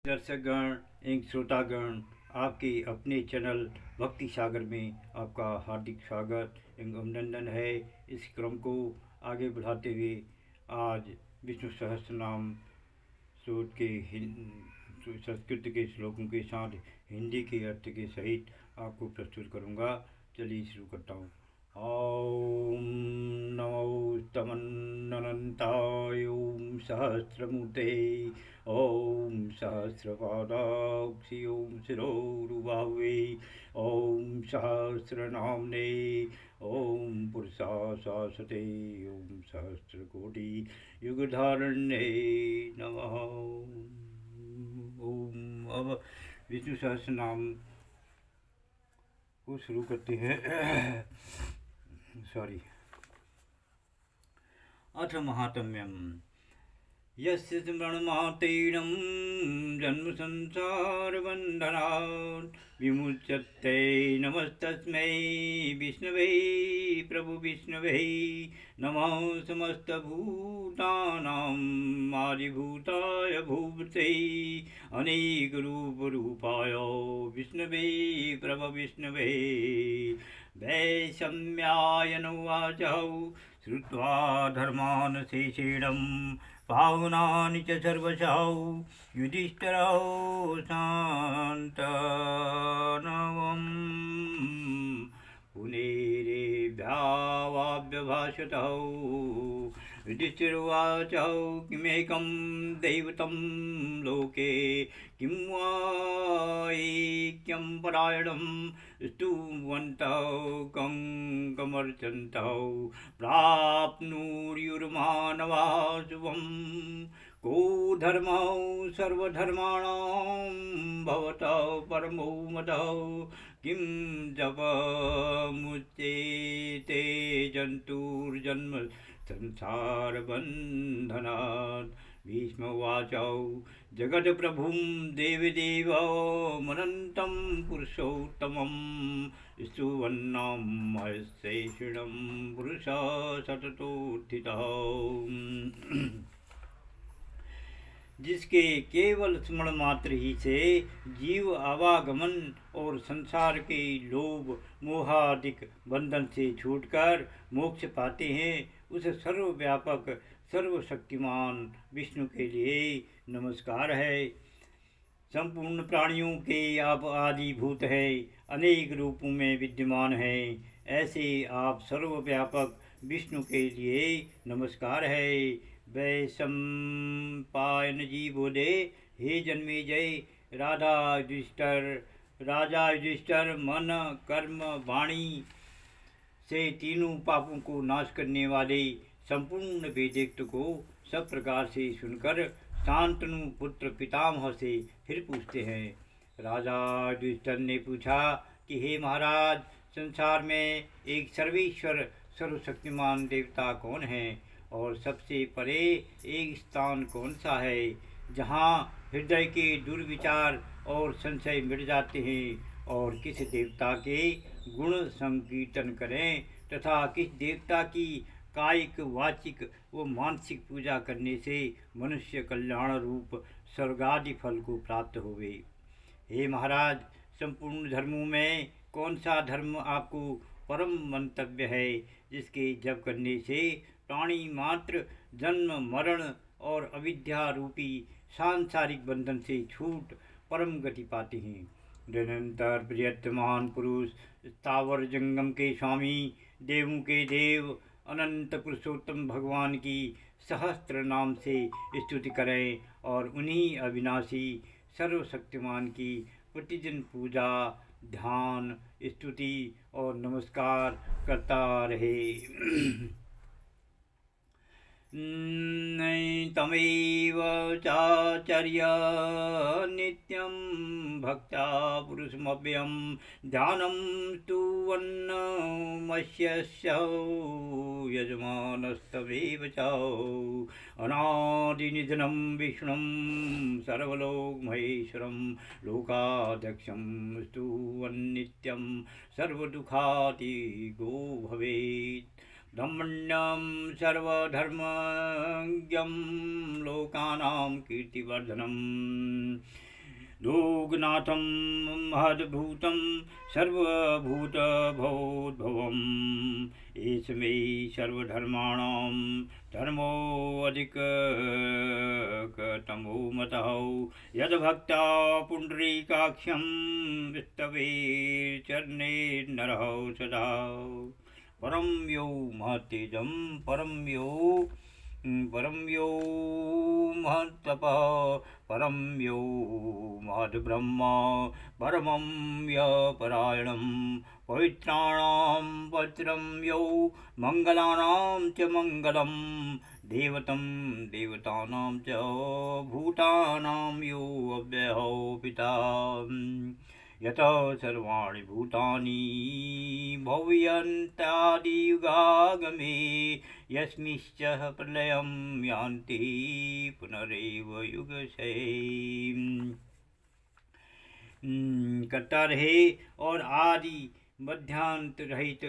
दर्शकगण एवं श्रोतागण, आपके अपने चैनल भक्ति सागर में आपका हार्दिक स्वागत एवं अभिनंदन है। इस क्रम को आगे बढ़ाते हुए आज विष्णु सहस्त्र नाम स्रोत के संस्कृत के श्लोकों के साथ हिंदी के अर्थ के सहित आपको प्रस्तुत करूँगा। चलिए शुरू करता हूँ। ॐ नमो तमन्नन्ताय ॐ सहस्रमूर्ते ॐ सहस्रपादाक्षि ॐ शिरोरुबाहुवे ॐ सहस्रनाम्ने ॐ पुरुषाशासते ॐ सहस्रकोटि युगधारण्ये नमः। ओम। अब विष्णु सहस्र नाम को शुरू करते हैं। सॉरी। अथ महात्म्यम यस्य स्मरणमात्रेण जन्म संसार बंधनात् विमुच्यते नमस्तस्मै विष्णवे प्रभु विष्णवे नमः समस्तभूतानां आदिभूताय भूभृते अनेकरूपरूपाय विष्णवे प्रभु विष्णवे। वैषम्यायनुवाच श्रुत्वा धर्मान् शेषेणं पावनानि च सर्वशः युधिष्ठिरः शान्तनवम् पुनेरेभ्यावाभ्यभाषतः। युधिष्ठिरोवाच किमेकं दैवतं लोके किं वा ऐक्यं परायणं स्तुवन्तः कङ्कमर्चन्तः प्राप्नुर्युर्मानवाः शुभं। को धर्मः सर्वधर्माणां भवतः परमो मतः किं जपमुच्यते जन्तुर्जन्म संसारबन्धनात्। भीष्मोवाच जगत्प्रभुं देवदेवमनन्तं पुरुषोत्तमं स्तुवन्नां महेश्वरं पुरुषः सततोत्थितः। जिसके केवल स्मरण मात्र ही से जीव आवागमन और संसार के लोभ मोहादिक बंधन से छूटकर मोक्ष पाते हैं, उस सर्वव्यापक सर्वशक्तिमान विष्णु के लिए नमस्कार है। संपूर्ण प्राणियों के आप आदिभूत है, अनेक रूपों में विद्यमान है। ऐसे आप सर्वव्यापक विष्णु के लिए नमस्कार है। वैशंपायन जी बोले, हे जन्मेजय, राजा युधिष्ठिर मन कर्म वाणी से तीनों पापों को नाश करने वाले संपूर्ण वेदोक्त को सब प्रकार से सुनकर शांतनु पुत्र पितामह से फिर पूछते हैं। राजा युधिष्ठिर ने पूछा कि हे महाराज, संसार में एक सर्वेश्वर सर्वशक्तिमान देवता कौन है और सबसे परे एक स्थान कौन सा है जहाँ हृदय के दुर्विचार और संशय मिट जाते हैं, और किस देवता के गुण संकीर्तन करें तथा किस देवता की कायिक वाचिक व मानसिक पूजा करने से मनुष्य कल्याण रूप स्वर्गादि फल को प्राप्त होवे। हे महाराज, संपूर्ण धर्मों में कौन सा धर्म आपको परम मंतव्य है, जिसके जप करने से प्राणी मात्र जन्म मरण और अविद्या रूपी सांसारिक बंधन से छूट परम गति पाते हैं। निरंतर प्रयत्नमान पुरुष स्थावर जंगम के स्वामी देवों के देव अनंत पुरुषोत्तम भगवान की सहस्त्र नाम से स्तुति करें और उन्हीं अविनाशी सर्वशक्तिमान की प्रतिदिन पूजा ध्यान स्तुति और नमस्कार करता रहे। तमेव चाचर्य नित्यं भक्त्या पुरुषमव्ययं ध्यानं स्तुवन्नमस्यस्य यजमानस्तमेव च। अनादिनिधनं विष्णुं सर्वलोकमहेश्वरं लोकाध्यक्षं स्तुवन्नित्यं सर्वदुःखातिगो भवेत्। ब्रह्मण्यं सर्वधर्मज्ञं लोकानां कीर्तिवर्धनम् लोकनाथं महद्भूतं सर्वभूतभवोद्भवम् एष मे सर्वधर्माणां धर्मोऽधिकतमो मतः यद्भक्ता पुण्डरीकाक्षं स्तवेच्चरणे नरः सदा परं यो महत्तेजं परं यो महत्तपः परं यो महद्ब्रह्म परमं यपरायणं पवित्राणां पवित्रं यो मङ्गलानां च मङ्गलं देवतानां च भूतानां यो अव्ययो पिता यतः सर्वाणि भूतानि भव्यन्तादियुगागमे यस्मिश्च प्रलयं यान्ति पुनरेव युगशयम्। करता रहे और आदि मध्यांत रहित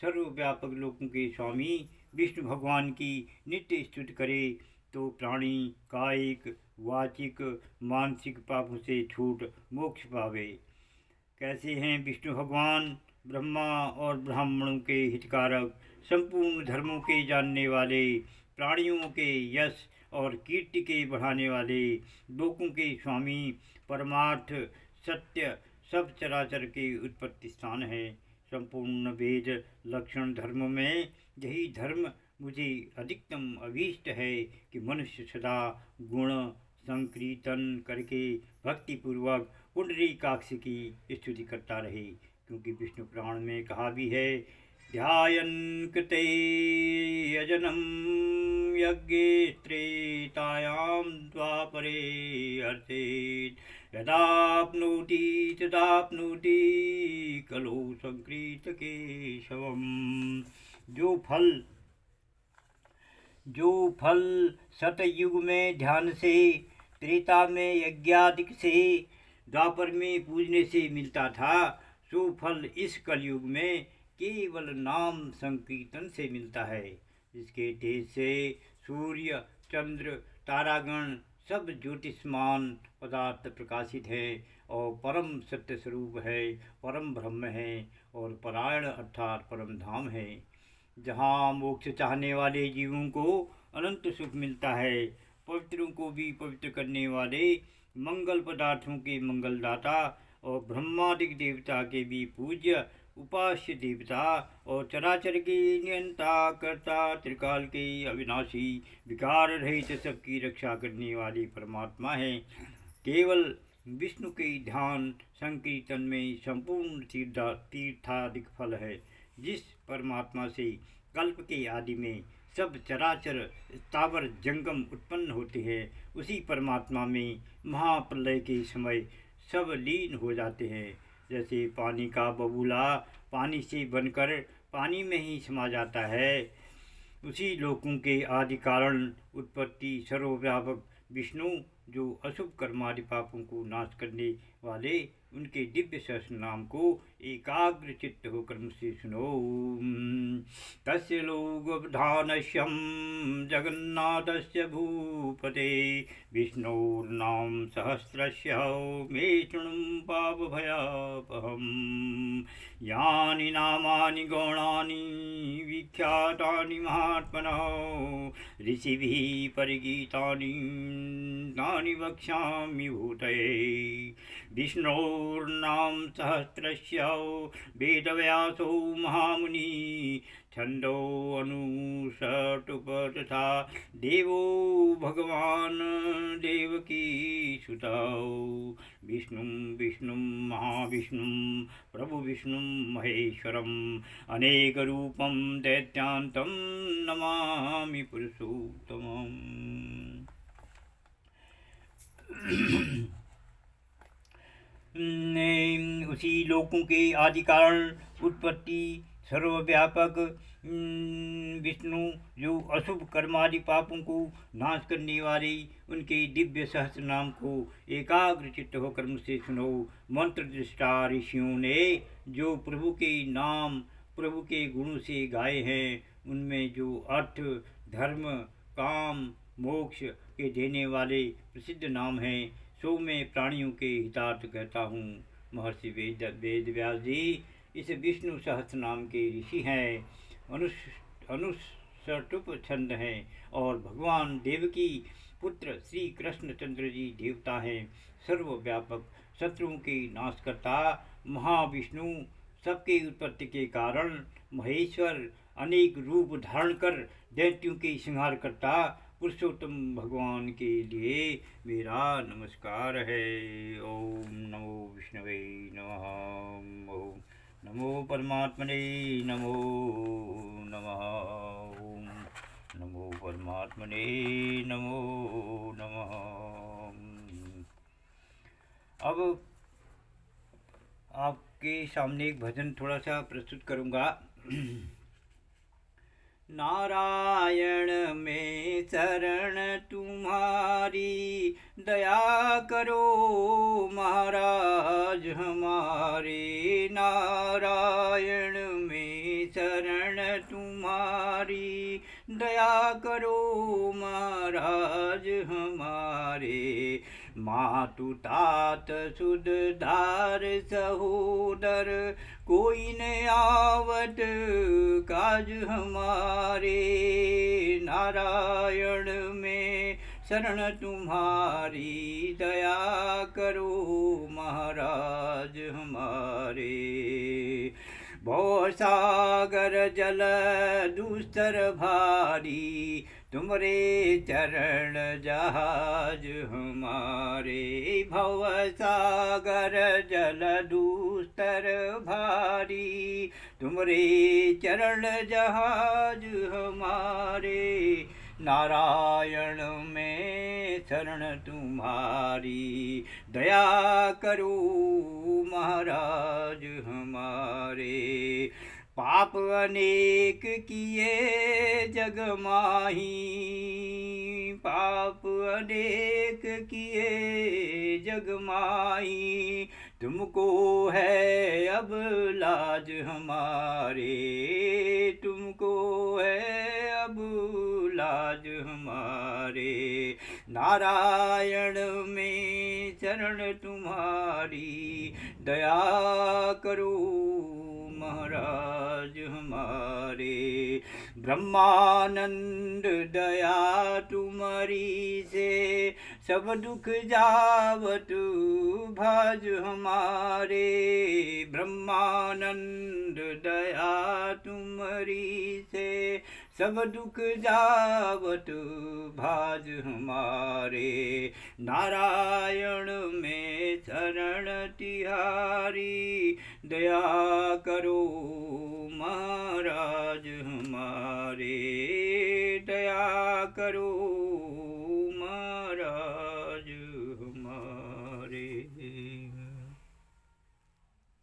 सर्वव्यापक लोकों के स्वामी विष्णु भगवान की नित्य स्तुति करे तो प्राणी कायिक वाचिक मानसिक पापों से छूट मोक्ष पावे। कैसे हैं विष्णु भगवान? ब्रह्मा और ब्राह्मणों के हितकारक, संपूर्ण धर्मों के जानने वाले, प्राणियों के यश और कीर्ति के बढ़ाने वाले, लोकों के स्वामी, परमार्थ सत्य सब चराचर के उत्पत्ति स्थान है। संपूर्ण वेद लक्षण धर्म में यही धर्म मुझे अधिकतम अभीष्ट है कि मनुष्य सदा गुण संकीर्तन करके भक्तिपूर्वक पुंडरीकाक्ष की स्तुति करता रहे, क्योंकि विष्णु पुराण में कहा भी है ध्यायन् कृते यजनं यज्ञे त्रेतायां द्वापरे हर्षेत् यदाप्नोति तदाप्नोति कलो संकृतकेशवम्। जो फल सतयुग में ध्यान से, त्रेता में यज्ञादिक से, द्वापर में पूजने से मिलता था, सो फल इस कलयुग में केवल नाम संकीर्तन से मिलता है, जिसके तेज से सूर्य चंद्र तारागण सब ज्योतिष्मान पदार्थ प्रकाशित है और परम सत्य स्वरूप है, परम ब्रह्म है और परायण अर्थात परम धाम है, जहाँ मोक्ष चाहने वाले जीवों को अनंत सुख मिलता है। पवित्रों को भी पवित्र करने वाले, मंगल पदार्थों के मंगलदाता और ब्रह्मादिक देवता के भी पूज्य उपास्य देवता और चराचर के नियंता कर्ता, त्रिकाल के अविनाशी, विकार रहित सबकी रक्षा करने वाली परमात्मा है। केवल विष्णु के ध्यान संकीर्तन में संपूर्ण तीर्थादिक फल है। जिस परमात्मा से कल्प के आदि में सब चराचर स्थावर जंगम उत्पन्न होते हैं, उसी परमात्मा में महाप्रलय के समय सब लीन हो जाते हैं। जैसे पानी का बबूला पानी से बनकर पानी में ही समा जाता है, उसी लोकों के आदि कारण उत्पत्ति सर्वव्यापक विष्णु, जो अशुभ कर्मादि पापों को नाश करने वाले, उनके दिव्य सहस्र नाम को एकाग्र चित्त होकर मुझसे सुनो। तस्य लोकवधानस्यं जगन्नाथस्य भूपते विष्णोर्नाम सहस्रस्य मे शृणु पापभयापहम्। यानि नामानि गौणानि विख्यातानि महात्मनः ऋषिभिः परिगीतानि तानि वक्ष्यामि भूतये। विष्णोर्नाम सहस्रस्य वेदव्यासो महामुनि छन्दो अनुसटुप तथा देवो भगवान् देवकी सुतौ। विष्णुं महाविष्णुं प्रभु विष्णुं महेश्वरम् अनेकरूपं दैत्यान्तं नमामि पुरुषोत्तमम्। उसी लोकों के आदि कारण उत्पत्ति सर्वव्यापक विष्णु, जो अशुभ कर्मादि पापों को नाश करने वाले, उनके दिव्य सहस्र नाम को एकाग्र चित्त होकर मुझसे सुनो। मंत्र दृष्टा ऋषियों ने जो प्रभु के नाम प्रभु के गुणों से गाए हैं, उनमें जो अर्थ धर्म काम मोक्ष के देने वाले प्रसिद्ध नाम हैं, सो मैं प्राणियों के हितार्थ कहता हूँ। महर्षि वेद व्यास जी इस विष्णु सहस्त्र नाम के ऋषि हैं। अनुसर्टुप छंद हैं और भगवान देवकी पुत्र श्री कृष्णचंद्र जी देवता हैं। सर्वव्यापक शत्रुओं के नाशकर्ता महाविष्णु सबके उत्पत्ति के कारण महेश्वर अनेक रूप धारण कर दैत्यों के संहार करता पुरुषोत्तम भगवान के लिए मेरा नमस्कार है। ओम नमो विष्णवे नमः। ओम नमो परमात्मने नमो नमः। ओम नमो परमात्मने नमो नमः। अब आपके सामने एक भजन थोड़ा सा प्रस्तुत करूँगा। नारायण में शरण तुम्हारी, दया करो महाराज हमारे। नारायण में शरण तुम्हारी, दया करो महाराज हमारे। मातु तात सुध धार सहोदर, कोई न आवत काज हमारे। नारायण में शरण तुम्हारी, दया करो महाराज हमारे। भवसागर जल दुस्तर भारी, तुमरे चरण जहाज हमारे। भवसागर जल दुस्तर भारी, तुमरे चरण जहाज हमारे। नारायण में शरण तुम्हारी, दया करो महाराज हमारे। पाप अनेक किए जग माही, पाप अनेक किए जग माही। तुमको है अब लाज हमारे, तुमको है अब लाज हमारे। नारायण में शरण तुम्हारी, दया करो महाराज हमारे। ब्रह्मानंद दया तुम्हारी से, सब दुख जावत भाज हमारे। ब्रह्मानंद दया तुम्हारी से, सब दुख जावत भाज हमारे। नारायण में शरण तिहारी, दया करो महाराज हमारे। दया करो